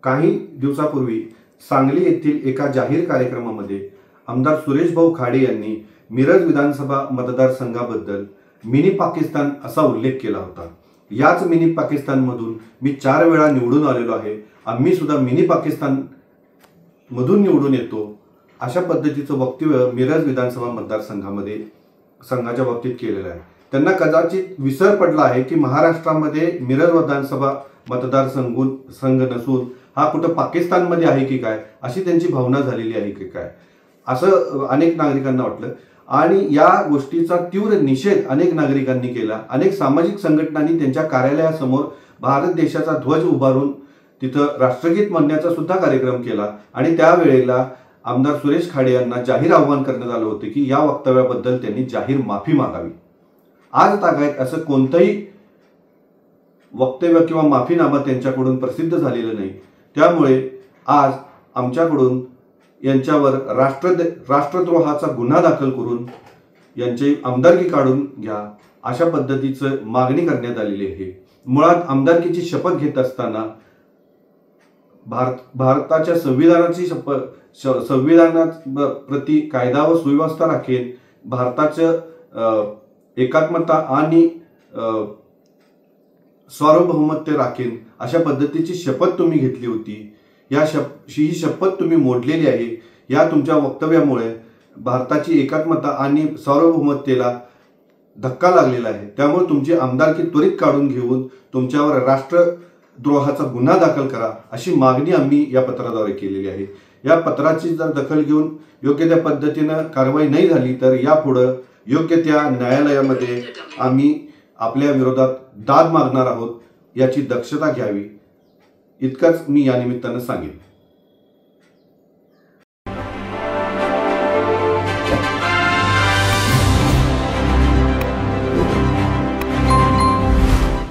काही दिवसापूर्वी सांगली येथील एका जाहीर कार्यक्रमामध्ये आमदार सुरेश भाऊ खाडे यांनी मिरज विधानसभा मतदारसंघाबद्दल मिनी पाकिस्तान असा उल्लेख केला होता। याच मिनी पाकिस्तानमधून मी 4 वेळा निवडून आलेलो आहे, आम्ही सुद्धा मिनी पाकिस्तान मधून निवडून येतो अशा पद्धतीचं वक्तव्य मिरज विधानसभा मतदारसंघामध्ये संघाच्या बाबतीत केलेलं आहे। त्यांना कदाचित विसर पडला आहे की महाराष्ट्रामध्ये मिरज विधानसभा मतदारसंघ नसून हा कुठं पाकिस्तानमध्ये आहे की काय अशी त्यांची भावना झालेली आहे की काय असं अनेक नागरिकांना वाटलं आणि या गोष्टीचा तीव्र निषेध अनेक नागरिकांनी केला। अनेक सामाजिक संघटनांनी त्यांच्या कार्यालयासमोर भारत देशाचा ध्वज उभारून तिथं राष्ट्रगीत म्हणण्याचा सुद्धा कार्यक्रम केला आणि त्यावेळेला आमदार सुरेश खाडे यांना जाहीर आवाहन करण्यात आलं होतं की या वक्तव्याबद्दल त्यांनी जाहीर माफी मागावी। आज तागायत असं कोणतंही वक्तव्य किंवा माफीनामा त्यांच्याकडून प्रसिद्ध झालेलं नाही, त्यामुळे आज आमच्याकडून यांच्यावर राष्ट्रद्रोहाचा गुन्हा दाखल करून यांची आमदारकी काढून घ्या अशा पद्धतीचं मागणी करण्यात आलेली आहे। मुळात आमदारकीची शपथ घेत असताना भारताच्या संविधानाची संविधानाप्रती कायदा व सुव्यवस्था राखेल, भारताचं एकात्मता आणि सार्वभौमत्व राखेल अशा पद्धतीची शपथ तुम्ही घेतली होती। ही शपथ तुम्ही मोडलेली आहे। या तुमच्या वक्तव्यामुळे भारताची एकात्मता आणि सार्वभौमत्वाला धक्का लागलेला आहे, त्यामुळे तुमची आमदारकी त्वरित काढून घेऊन तुमच्यावर राष्ट्रद्रोहाचा गुन्हा दाखल करा अशी मागणी आम्ही या पत्राद्वारे केलेली आहे। या पत्राची जर दखल घेऊन योग्य त्या पद्धतीने कारवाई नाही झाली तर यापुढे योग्य त्या न्यायालयामध्ये आम्ही आपल्या विरोधात दाद मागणार आहोत, याची दक्षता घ्यावी इतकंच मी या निमित्ताने सांगेन।